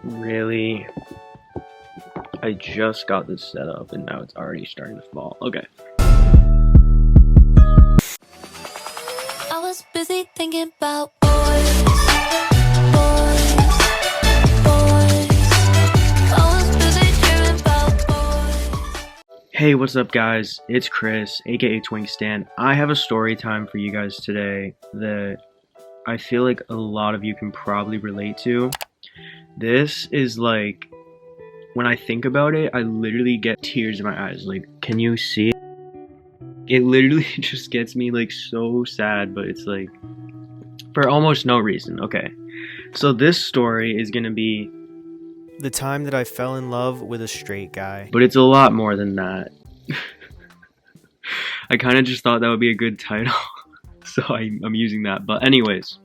Really? I just got this set up and now it's already starting to fall. Okay. I was busy thinking about boys. I was busy dreaming about boys. Hey, what's up guys? It's Chris, aka Twink Stan. I have a story time for you guys today that I feel like a lot of you can probably relate to. This is like, when I think about it, I literally get tears in my eyes. Like, can you see it? It literally just gets me like so sad, but it's like for almost no reason. Okay, so this story is gonna be the time that I fell in love with a straight guy. but it's a lot more than that. I kind of just thought that would be a good title, so I'm using that. But anyways,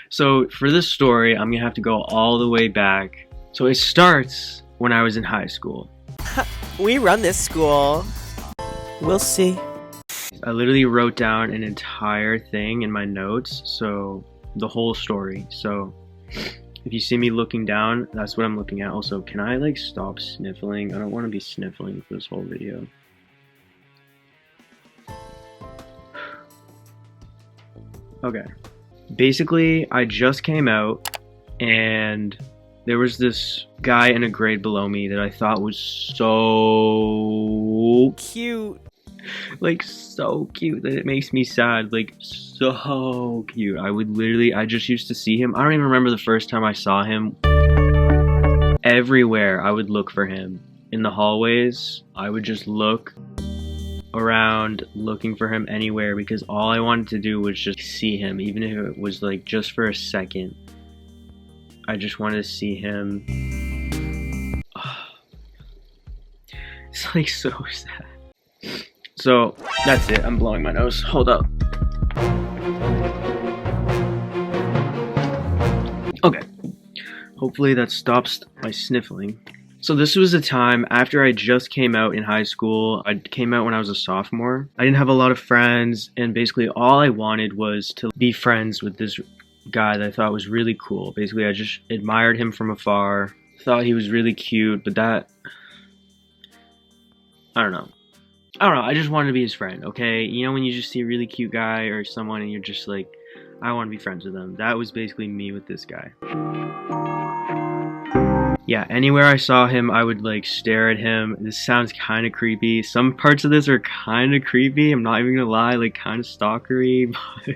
so for this story, I'm gonna have to go all the way back. So it starts when I was in high school. We run this school. We'll see. I literally wrote down an entire thing in my notes, so the whole story. So if you see me looking down, that's what I'm looking at. Also, can I like stop sniffling? I don't want to be sniffling for this whole video. Okay. Basically, I just came out and there was this guy in a grade below me that I thought was so Cute. like so cute that it makes me sad. Like so cute. I just used to see him. I don't even remember the first time I saw him. Everywhere I would look for him. In the hallways, I would just look around looking for him anywhere because all I wanted to do was just see him, even if it was like just for a second. I just wanted to see him. It's like so sad. So that's it. I'm blowing my nose. Hold up. Okay. Hopefully that stops my sniffling. So this was a time after I just came out in high school. I came out when I was a sophomore. I didn't have a lot of friends, and basically all I wanted was to be friends with this guy that I thought was really cool. Basically, I just admired him from afar. Thought he was really cute, but that... I don't know. I just wanted to be his friend, okay? You know when you just see a really cute guy or someone and you're just like, I want to be friends with them. That was basically me with this guy. Yeah, anywhere I saw him, I would like stare at him. This sounds kind of creepy. Some parts of this are kind of creepy. I'm not even gonna lie, like kind of stalkery, but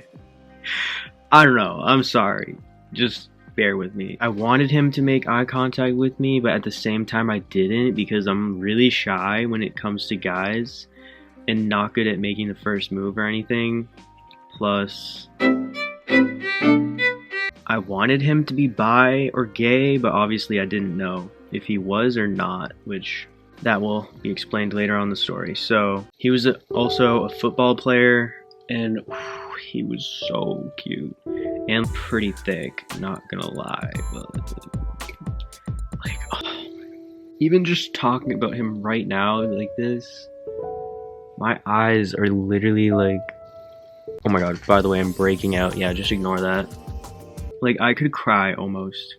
I don't know. I'm sorry. Just bear with me. I wanted him to make eye contact with me, but at the same time I didn't because I'm really shy when it comes to guys and not good at making the first move or anything. Plus, I wanted him to be bi or gay, but obviously I didn't know if he was or not, which that will be explained later on in the story. So he was also a football player, and he was so cute and pretty thick, not gonna lie, but like, oh, even just talking about him right now like this, my eyes are literally like, oh my god, by the way, I'm breaking out. Yeah, just ignore that. Like, I could cry almost.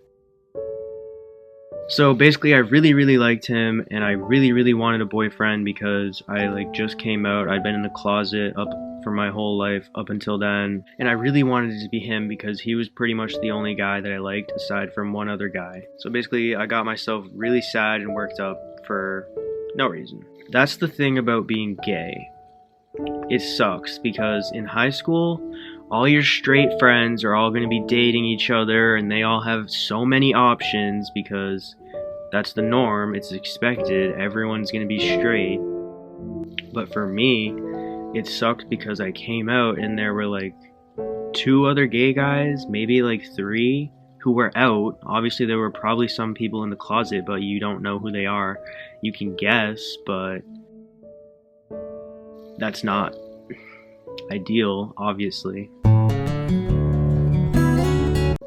So basically, I really liked him, and I really wanted a boyfriend because I like just came out. I'd been in the closet up for my whole life up until then, and I really wanted it to be him because he was pretty much the only guy that I liked aside from one other guy. So basically, I got myself really sad and worked up for no reason. That's the thing about being gay. It sucks because in high school, all your straight friends are all going to be dating each other and they all have so many options because that's the norm. It's expected. Everyone's going to be straight. But for me, it sucked because I came out and there were like 2 other gay guys, maybe like 3 who were out. Obviously there were probably some people in the closet, but you don't know who they are. You can guess, but that's not ideal, obviously.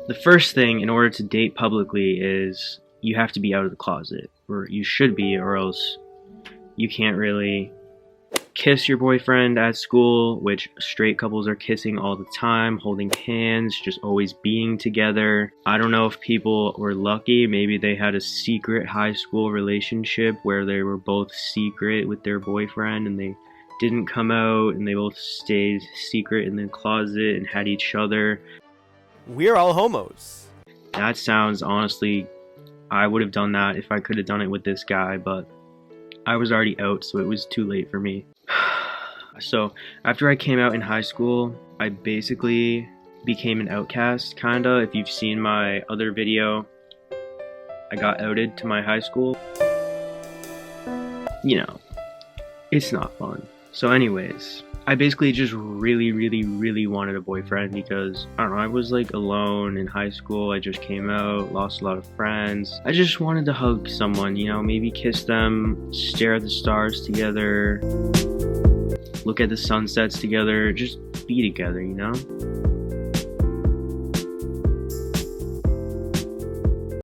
The first thing in order to date publicly is you have to be out of the closet, or you should be, or else you can't really kiss your boyfriend at school, which straight couples are kissing all the time, holding hands, just always being together. I don't know if people were lucky. Maybe they had a secret high school relationship where they were both secret with their boyfriend and they didn't come out and they both stayed secret in the closet and had each other. We're all homos. That sounds, honestly, I would have done that if I could have done it with this guy, but I was already out, so it was too late for me. So after I came out in high school, I basically became an outcast, kinda. If you've seen my other video, I got outed to my high school. You know, it's not fun. So anyways, I basically just really wanted a boyfriend because, I don't know, I was like alone in high school. I just came out, lost a lot of friends. I just wanted to hug someone, you know, maybe kiss them, stare at the stars together, look at the sunsets together, just be together, you know?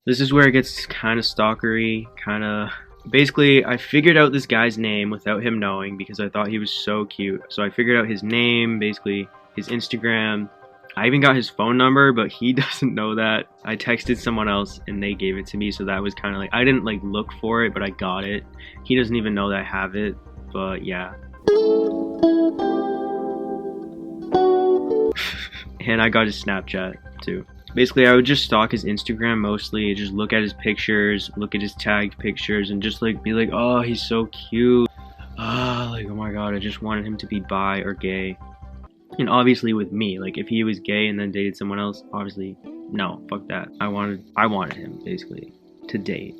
This is where it gets kind of stalkery, kind of... Basically, I figured out this guy's name without him knowing because I thought he was so cute. So I figured out his name, basically his Instagram. I even got his phone number, but he doesn't know that. I texted someone else and they gave it to me, so that was kind of like... I didn't like look for it, but I got it. He doesn't even know that I have it, but yeah. And I got his Snapchat too. Basically, I would just stalk his Instagram mostly, just look at his pictures, look at his tagged pictures, and just like be like, oh, he's so cute. Like, oh my god, I just wanted him to be bi or gay. And obviously with me, like if he was gay and then dated someone else, obviously, no, fuck that. I wanted him, basically, to date.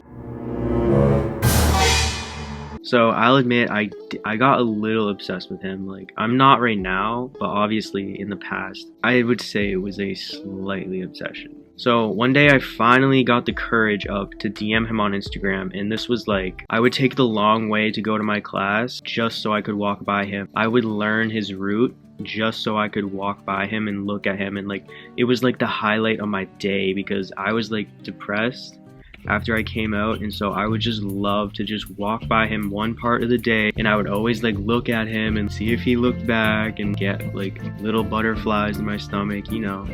So I'll admit, I got a little obsessed with him. Like, I'm not right now, but obviously in the past, I would say it was a slightly obsession. So one day I finally got the courage up to DM him on Instagram, and this was like, I would take the long way to go to my class just so I could walk by him. I would learn his route just so I could walk by him and look at him, and like, it was like the highlight of my day because I was like depressed after I came out, and so I would just love to just walk by him one part of the day, and I would always like look at him and see if he looked back and get like little butterflies in my stomach, you know.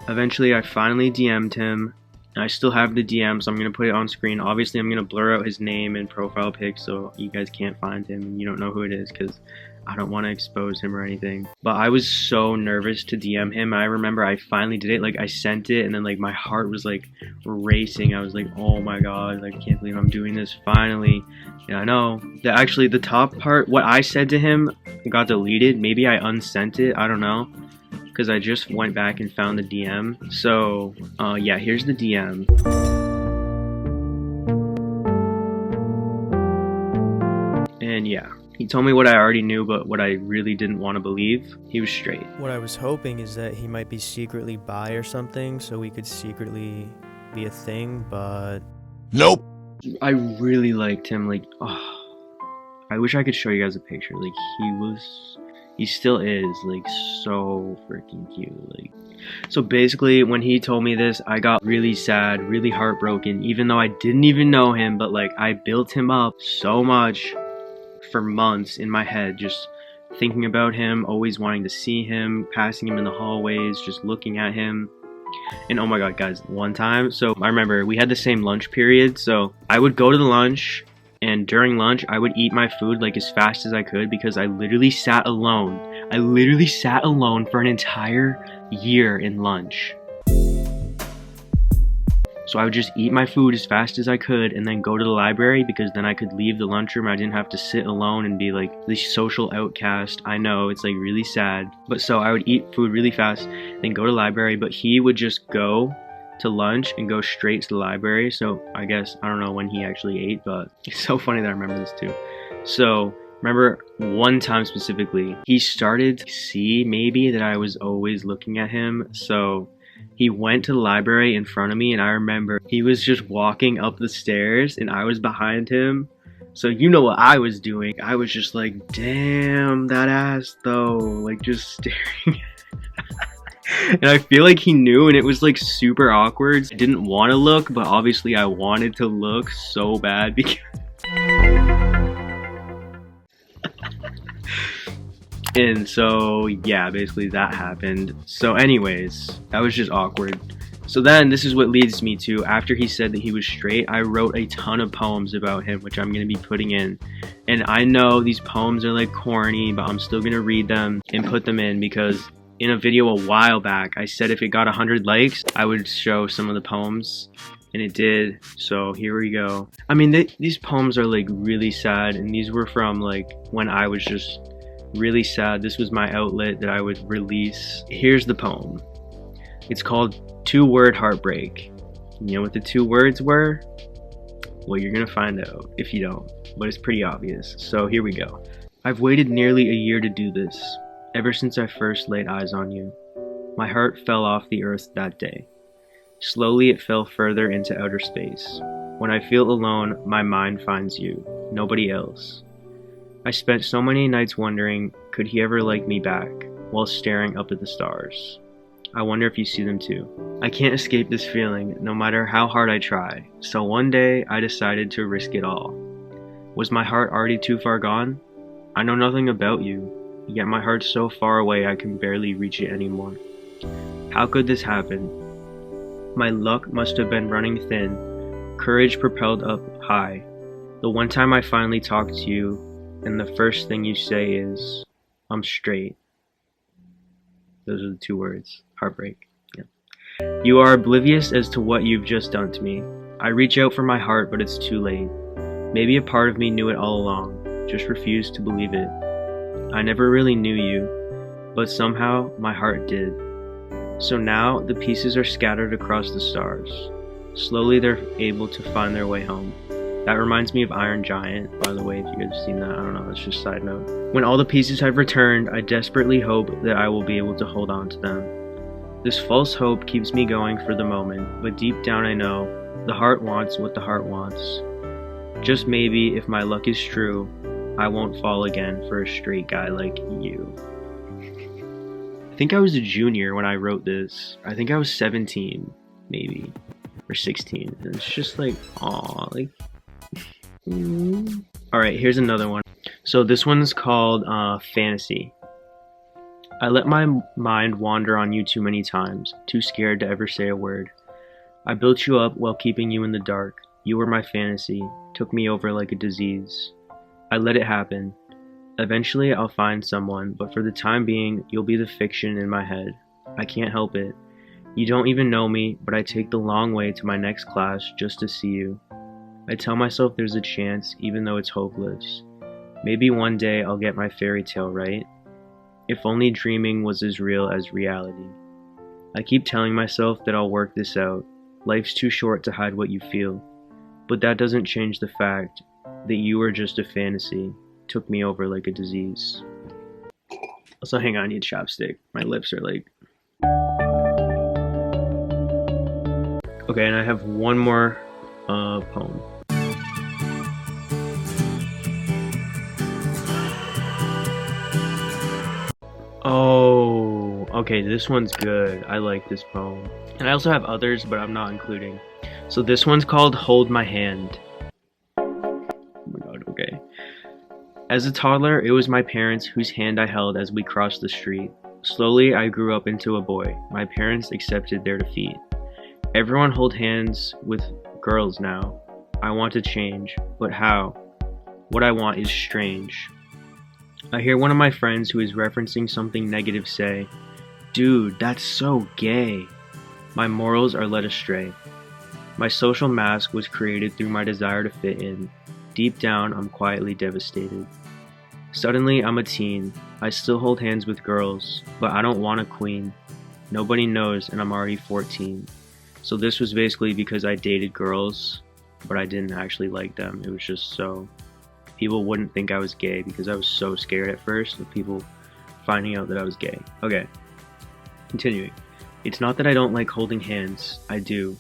Eventually I finally DM'd him. I still have the DM, so I'm gonna put it on screen. Obviously I'm gonna blur out his name and profile pic so you guys can't find him and you don't know who it is because I don't want to expose him or anything. But I was so nervous to DM him. I remember I finally did it. Like, I sent it and then like my heart was like racing. I was like, oh my god, like, I can't believe I'm doing this finally. And I know that actually the top part, what I said to him got deleted. Maybe I unsent it, I don't know, because I just went back and found the DM. So yeah, here's the DM. And yeah, he told me what I already knew, but what I really didn't want to believe. He was straight. What I was hoping is that he might be secretly bi or something, so we could secretly be a thing, but... Nope. I really liked him. Like, oh, I wish I could show you guys a picture. Like, he still is, like, so freaking cute. Like, so basically, when he told me this, I got really sad, really heartbroken, even though I didn't even know him, but like, I built him up so much for months in my head, just thinking about him, always wanting to see him, passing him in the hallways, just looking at him. And oh my god, guys, one time, so I remember we had the same lunch period, so I would go to the lunch, and during lunch I would eat my food like as fast as I could because I literally sat alone. I literally sat alone for an entire year in lunch. So I would just eat my food as fast as I could and then go to the library because then I could leave the lunchroom. I didn't have to sit alone and be like this social outcast. I know, it's like really sad. But so I would eat food really fast, then go to the library, but he would just go to lunch and go straight to the library. So I guess, I don't know when he actually ate, but it's so funny that I remember this too. So remember one time specifically, he started to see maybe that I was always looking at him. So he went to the library in front of me, and I remember he was just walking up the stairs and I was behind him. So you know what I was doing. I was just like, damn, that ass though, like just staring. And I feel like he knew, and it was like super awkward. I didn't want to look, but obviously I wanted to look so bad because And so, yeah, basically that happened. So anyways, that was just awkward. So then, this is what leads me to, after he said that he was straight, I wrote a ton of poems about him, which I'm going to be putting in. And I know these poems are like corny, but I'm still going to read them and put them in because in a video a while back, I said if it got 100 likes, I would show some of the poems. And it did, so here we go. I mean, these poems are like really sad, and these were from like when I was just really sad. This was my outlet that I would release. Here's the poem. It's called 2-Word Heartbreak. You know what the 2 words were? Well, you're gonna find out if you don't, but it's pretty obvious. So here we go. I've waited nearly a year to do this, ever since I first laid eyes on you. My heart fell off the earth that day. Slowly it fell further into outer space. When I feel alone, my mind finds you, nobody else. I spent so many nights wondering, could he ever like me back, while staring up at the stars. I wonder if you see them too. I can't escape this feeling, no matter how hard I try, so one day I decided to risk it all. Was my heart already too far gone? I know nothing about you, yet my heart's so far away I can barely reach it anymore. How could this happen? My luck must have been running thin, courage propelled up high. The one time I finally talk to you, and the first thing you say is, I'm straight. Those are the 2 words. Heartbreak. Yeah. You are oblivious as to what you've just done to me. I reach out for my heart, but it's too late. Maybe a part of me knew it all along, just refused to believe it. I never really knew you, but somehow my heart did. So now the pieces are scattered across the stars. Slowly they're able to find their way home. That reminds me of Iron Giant, by the way, if you guys have seen that. I don't know, that's just a side note. When all the pieces have returned, I desperately hope that I will be able to hold on to them. This false hope keeps me going for the moment, but deep down I know the heart wants what the heart wants. Just maybe, if my luck is true, I won't fall again for a straight guy like you. I think I was a junior when I wrote this. I think I was 17, maybe, or 16. And it's just like, aw, like. Alright, here's another one. So this one's called Fantasy. I let my mind wander on you too many times, too scared to ever say a word. I built you up while keeping you in the dark. You were my fantasy, took me over like a disease. I let it happen. Eventually I'll find someone, but for the time being, you'll be the fiction in my head. I can't help it. You don't even know me, but I take the long way to my next class just to see you. I tell myself there's a chance, even though it's hopeless. Maybe one day I'll get my fairy tale right. If only dreaming was as real as reality. I keep telling myself that I'll work this out. Life's too short to hide what you feel. But that doesn't change the fact that you were just a fantasy. Took me over like a disease. Also, hang on, I need chapstick. My lips are like... Okay, and I have one more poem. Oh, okay, this one's good. I like this poem. And I also have others, but I'm not including. So this one's called Hold My Hand. Oh my god, okay. As a toddler, it was my parents whose hand I held as we crossed the street. Slowly, I grew up into a boy. My parents accepted their defeat. Everyone hold hands with girls now. I want to change, but how? What I want is strange. I hear one of my friends who is referencing something negative say, "Dude, that's so gay." My morals are led astray. My social mask was created through my desire to fit in. Deep down, I'm quietly devastated. Suddenly, I'm a teen. I still hold hands with girls, but I don't want a queen. Nobody knows, and I'm already 14. So this was basically because I dated girls, but I didn't actually like them. It was just so people wouldn't think I was gay because I was so scared at first of people finding out that I was gay. Okay, continuing. It's not that I don't like holding hands. I do.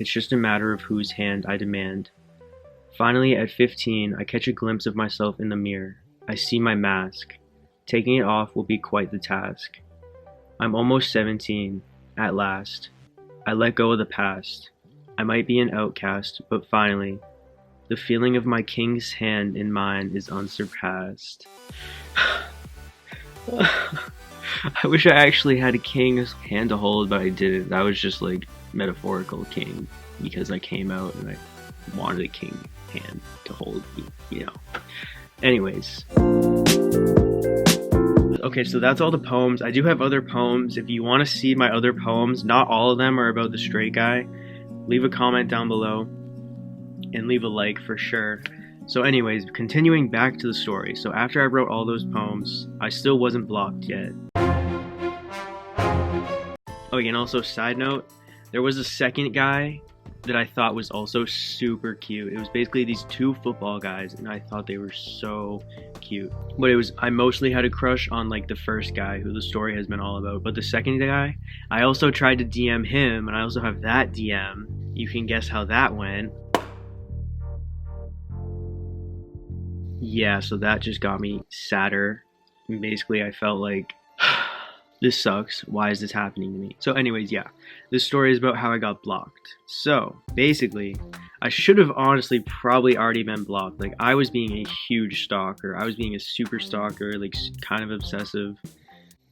It's just a matter of whose hand I demand. Finally, at 15, I catch a glimpse of myself in the mirror. I see my mask. Taking it off will be quite the task. I'm almost 17, at last. I let go of the past. I might be an outcast, but finally The feeling of my king's hand in mine is unsurpassed. I wish I actually had a king's hand to hold, but I didn't. That was just like metaphorical king, because I came out and I wanted a king hand to hold me, you know. Anyways. Okay, so that's all the poems. I do have other poems. If you want to see my other poems, not all of them are about the straight guy. Leave a comment down below and leave a like for sure. So anyways, continuing back to the story. So after I wrote all those poems, I still wasn't blocked yet. Oh, and also side note, there was a second guy that I thought was also super cute. It was basically these two football guys, and I thought they were so cute. But I mostly had a crush on like the first guy who the story has been all about. But the second guy, I also tried to DM him, and I also have that DM. You can guess how that went. Yeah, so that just got me sadder. And basically, I felt like, this sucks. Why is this happening to me? So anyways, yeah, this story is about how I got blocked. So basically, I should have honestly probably already been blocked. Like, I was being a huge stalker. I was being a super stalker, like kind of obsessive,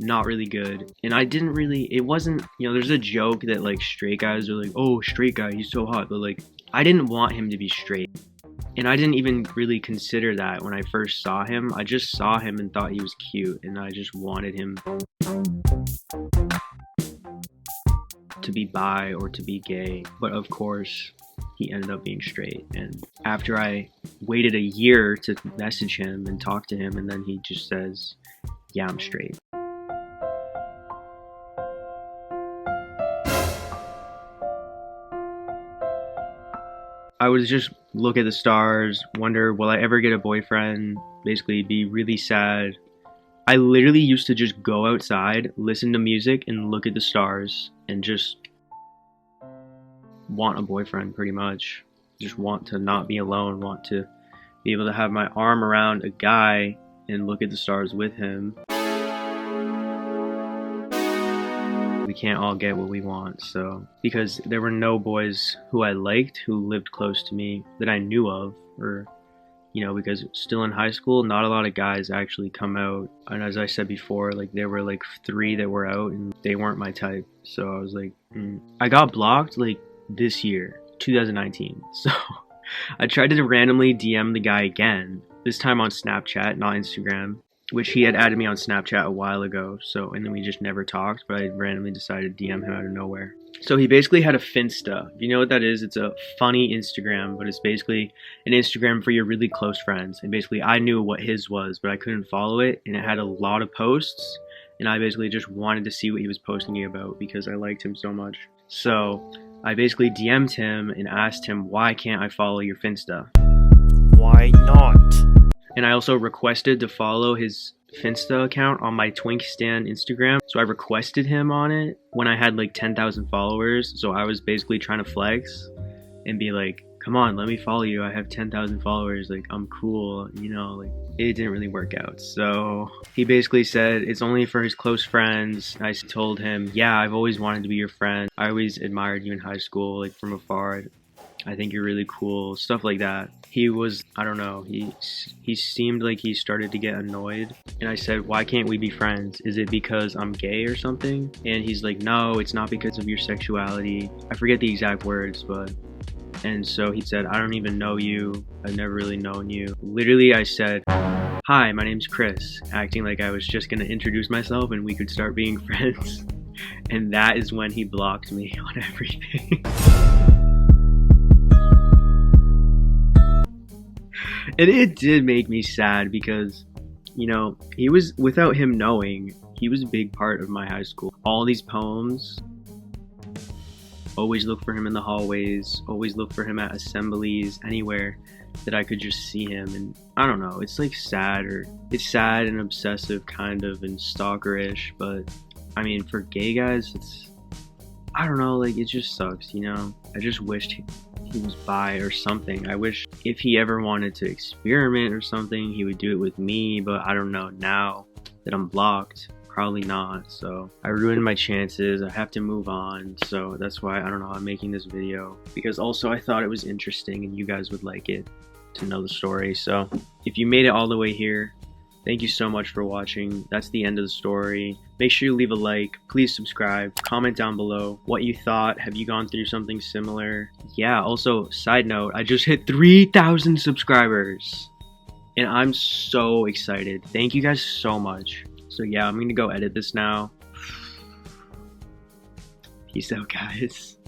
not really good. And I didn't really, it wasn't, you know, there's a joke that like straight guys are like, oh, straight guy, he's so hot. But like, I didn't want him to be straight. And I didn't even really consider that when I first saw him. I just saw him and thought he was cute, and I just wanted him to be bi or to be gay. But of course, he ended up being straight. And after I waited a year to message him and talk to him, and then he just says, yeah, I'm straight. I would just look at the stars, wonder, will I ever get a boyfriend? Basically, be really sad. I literally used to just go outside, listen to music, and look at the stars, and just want a boyfriend, pretty much. Just want to not be alone, want to be able to have my arm around a guy and look at the stars with him. We can't all get what we want, so because there were no boys who I liked who lived close to me that I knew of, or you know, because still in high school, not a lot of guys actually come out. And as I said before, like there were like 3 that were out and they weren't my type. So I was like, I got blocked like this year, 2019. So I tried to randomly DM the guy again, this time on Snapchat, not Instagram, which he had added me on Snapchat a while ago. So, and then we just never talked, but I randomly decided to DM him out of nowhere. So he basically had a Finsta. If you know what that is, it's a funny Instagram, but it's basically an Instagram for your really close friends. And basically I knew what his was, but I couldn't follow it, and it had a lot of posts, and I basically just wanted to see what he was posting about because I liked him so much. So I basically DM'd him and asked him, why can't I follow your Finsta? Why not? And I also requested to follow his Finsta account on my Twink Stan Instagram. So I requested him on it when I had like 10,000 followers. So I was basically trying to flex and be like, come on, let me follow you. I have 10,000 followers. Like, I'm cool, you know, like it didn't really work out. So he basically said it's only for his close friends. I told him, yeah, I've always wanted to be your friend. I always admired you in high school, like from afar. I think you're really cool, stuff like that. He was, I don't know, he seemed like he started to get annoyed. And I said, why can't we be friends? Is it because I'm gay or something? And he's like, no, it's not because of your sexuality. I forget the exact words, but... And so he said, I don't even know you. I've never really known you. Literally, I said, hi, my name's Chris, acting like I was just gonna introduce myself and we could start being friends. And that is when he blocked me on everything. And it did make me sad because, you know, he was, without him knowing, he was a big part of my high school. All these poems, always look for him in the hallways, always look for him at assemblies, anywhere that I could just see him. And I don't know, it's like sad, or it's sad and obsessive kind of and stalkerish, but I mean, for gay guys, it's, I don't know, like it just sucks, you know? I just wished he was bi or something. I wish if he ever wanted to experiment or something, he would do it with me, but I don't know, now that I'm blocked, probably not. So I ruined my chances. I have to move on. So that's why, I don't know, I'm making this video, because also I thought it was interesting and you guys would like it. to know the story. So if you made it all the way here, thank you so much for watching. That's the end of the story. Make sure you leave a like, please subscribe, comment down below what you thought. Have you gone through something similar? Yeah, also, side note, I just hit 3,000 subscribers. And I'm so excited. Thank you guys so much. So yeah, I'm gonna go edit this now. Peace out, guys.